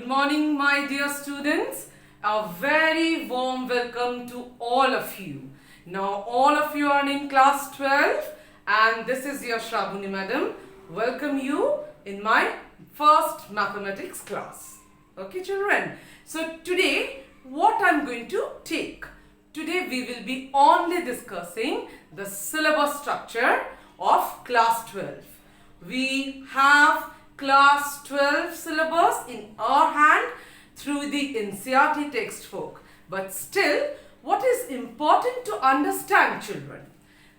morning, my dear students. A very warm welcome to all of you. Now, all of you are in class 12 and this is your Shravani madam. Welcome you in my first mathematics class. Okay, children. So, today, what I'm going to take? Today, we will be only discussing the syllabus structure of class 12. We have class 12 syllabus in our hand through the NCERT textbook. But still, what is important to understand, children?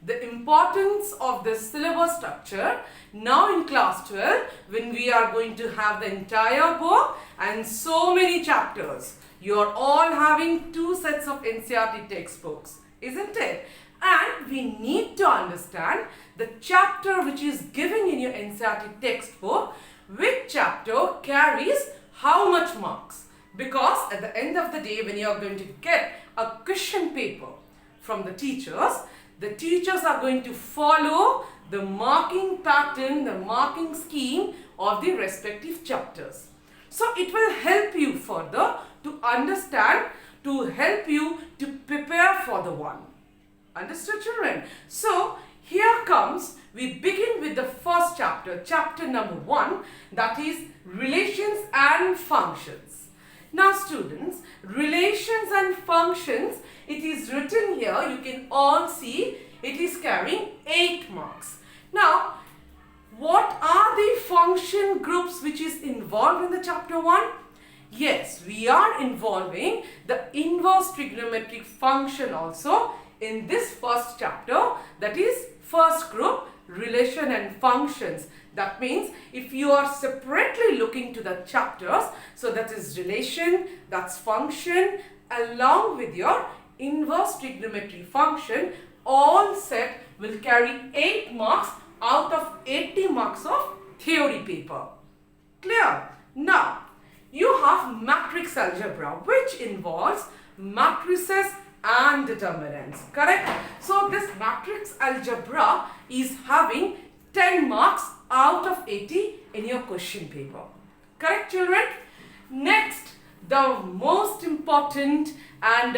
The importance of this syllabus structure now in class 12 when we are going to have the entire book and so many chapters. You are all having two sets of NCERT textbooks, isn't it? And we need to understand the chapter which is given in your NCERT textbook, which chapter carries how much marks. Because at the end of the day, when you are going to get a question paper from the teachers are going to follow the marking pattern, the marking scheme of the respective chapters. So it will help you further to understand, to help you to prepare for the one. Understood, children? So here comes, we begin with the first chapter, chapter number 1, that is relations and functions. Now students, relations and functions, it is written here, you can all see it is carrying 8 marks. Now, what are the function groups which is involved in the chapter 1? Yes, we are involving the inverse trigonometric function also in this first chapter, that is first group, relation and functions. That means if you are separately looking to the chapters, so that is relation, that's function, along with your inverse trigonometry function, all set will carry 8 marks out of 80 marks of theory paper. Clear? Now, you have matrix algebra, which involves matrices and determinants, correct? So this matrix algebra is having 10 marks out of 80 in your question paper, correct, children? Next, the most important and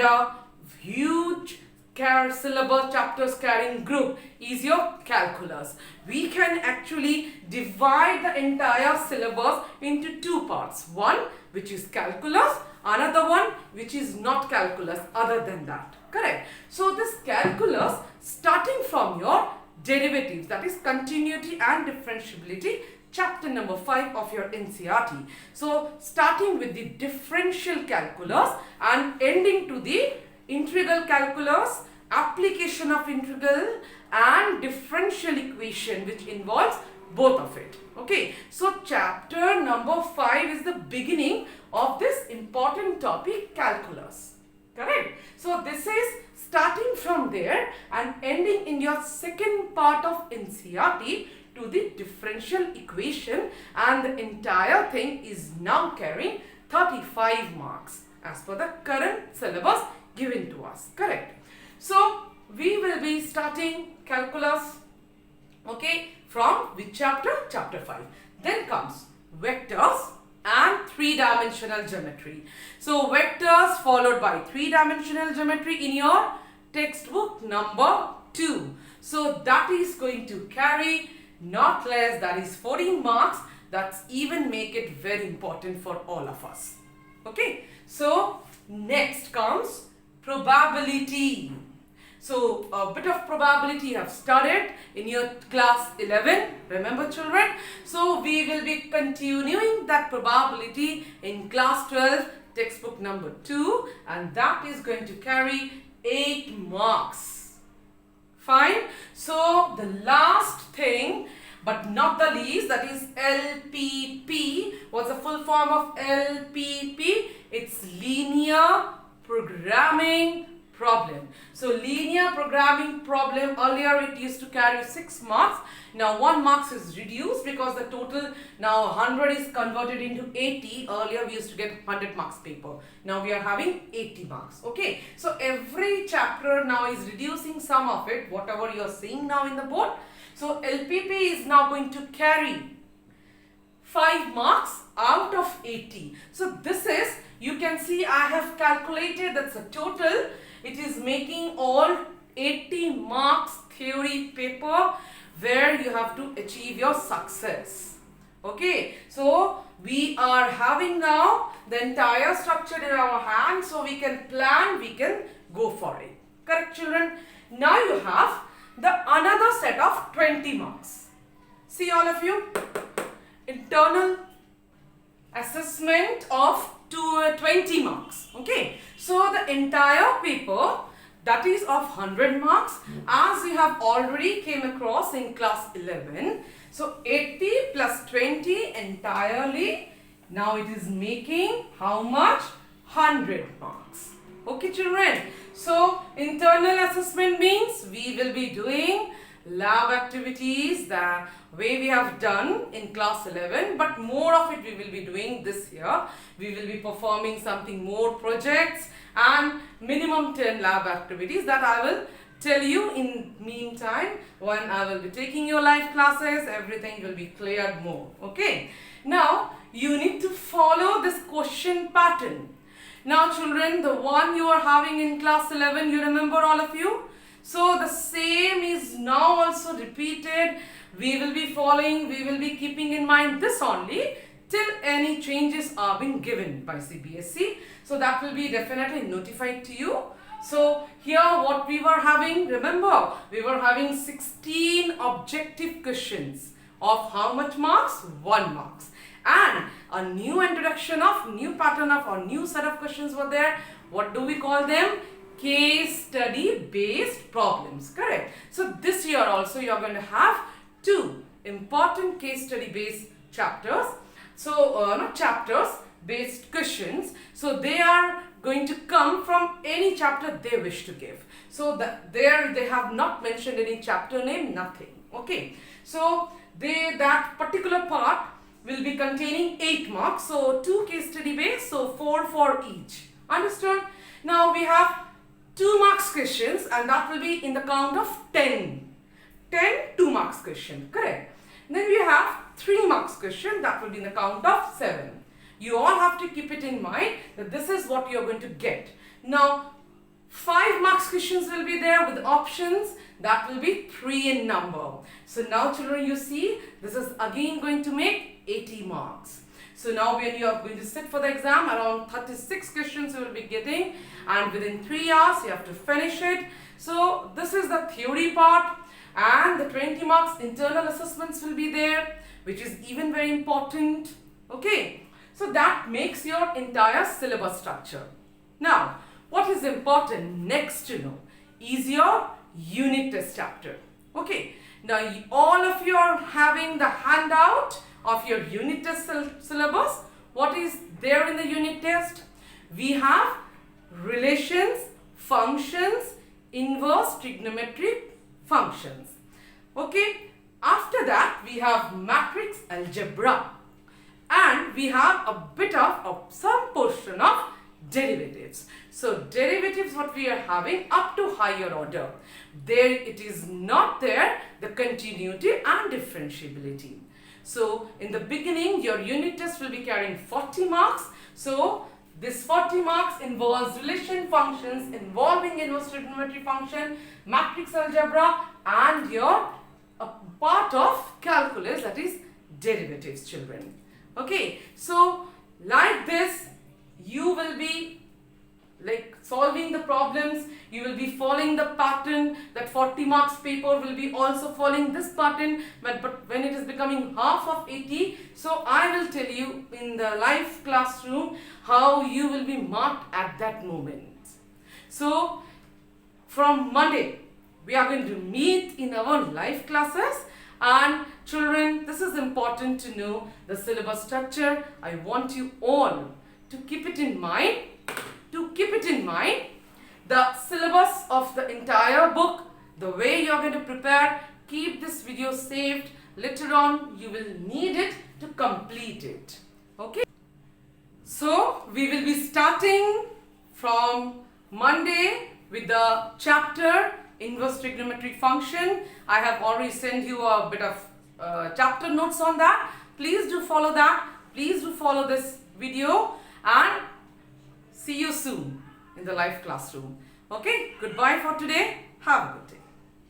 huge syllabus chapters carrying group is your calculus. We can actually divide the entire syllabus into two parts. One which is calculus, another one which is not calculus other than that, correct? So this calculus, starting from your derivatives, that is continuity and differentiability, chapter number 5 of your NCERT. So starting with the differential calculus and ending to the integral calculus, application of integral and differential equation, which involves both of it. Okay, so chapter number 5 is the beginning of this important topic, calculus, correct? So this is starting from there and ending in your second part of NCERT to the differential equation, and the entire thing is now carrying 35 marks as per the current syllabus given to us, correct? So we will be starting calculus, okay, from which chapter? Chapter 5. Then comes vectors and three-dimensional geometry. So vectors followed by three-dimensional geometry in your textbook number 2. So that is going to carry not less, that is 14 marks. That's even make it very important for all of us. Okay. So next comes probability. So a bit of probability you have studied in your class 11. Remember, children? So we will be continuing that probability in class 12, textbook number 2, and that is going to carry 8 marks. Fine. So the last thing, but not the least, that is LPP. What's the full form of LPP? It's linear programming problem. So linear programming problem, earlier it used to carry 6 marks. Now 1 marks is reduced because the total now 100 is converted into 80. Earlier we used to get 100 marks paper. Now we are having 80 marks. Okay. So every chapter now is reducing some of it, whatever you are seeing now in the board. So LPP is now going to carry 5 marks out of 80. So this is, you can see I have calculated that's a total. It is making all 80 marks theory paper where you have to achieve your success. Okay, so we are having now the entire structure in our hand, so we can plan, we can go for it. Correct, children? Now you have the another set of 20 marks. See all of you, internal assessment of 20 marks. Okay, so the entire paper, that is of 100 marks, as we have already came across in class 11. So 80 plus 20 entirely, now it is making how much? 100 marks. Okay, children. So internal assessment means we will be doing lab activities the way we have done in class 11, but more of it we will be doing this year. We will be performing something more projects and minimum 10 lab activities that I will tell you in meantime. When I will be taking your live classes, everything will be cleared more. Okay, now you need to follow this question pattern. Now children, the one you are having in class 11, you remember all of you? So the same is now also repeated. We will be following, we will be keeping in mind this only till any changes are being given by CBSE. So that will be definitely notified to you. So here what we were having, remember, we were having 16 objective questions of how much marks? 1 marks. And a new introduction of new pattern of or new set of questions were there. What do we call them? Case study based problems. Correct. So this year also you are going to have 2 important case study based chapters. So not chapters, based questions. So they are going to come from any chapter they wish to give. So there they have not mentioned any chapter name, nothing. Okay. So that particular part will be containing 8 marks. So 2 case study based, so 4 for each. Understood? Now we have 2 marks questions, and that will be in the count of 10. 10 2 marks question. Correct. Then we have 3 marks question, that will be in the count of 7. You all have to keep it in mind that this is what you are going to get. Now 5 marks questions will be there with options, that will be 3 in number. So now children, you see this is again going to make 80 marks. So now when you are going to sit for the exam, around 36 questions you will be getting, and within 3 hours you have to finish it. So this is the theory part, and the 20 marks internal assessments will be there, which is even very important. Okay, so that makes your entire syllabus structure. Now what is important next to know is your unit test chapter. Okay, now all of you are having the handout of your unit test syllabus. What is there in the unit test? We have relations, functions, inverse trigonometric functions. Okay, after that we have matrix algebra, and we have a bit of some portion of derivatives. So derivatives what we are having up to higher order. There it is not there, the continuity and differentiability. So in the beginning your unit test will be carrying 40 marks. So this 40 marks involves relation functions involving inverse trigonometry function, matrix algebra, and your part of calculus, that is derivatives, children. Okay, so like this you will be like solving the problems, you will be following the pattern. That 40 marks paper will be also following this pattern, but when it is becoming half of 80, so I will tell you in the live classroom how you will be marked at that moment. So from Monday we are going to meet in our live classes, and children, this is important to know the syllabus structure. I want you all to keep it in mind. The syllabus of the entire book, the way you are going to prepare, keep this video saved. Later on you will need it to complete it. Okay, so we will be starting from Monday with the chapter inverse trigonometric function. I have already sent you a bit of chapter notes on that. Please do follow that. Please do follow this video and see you soon in the live classroom. Okay, goodbye for today. Have a good day.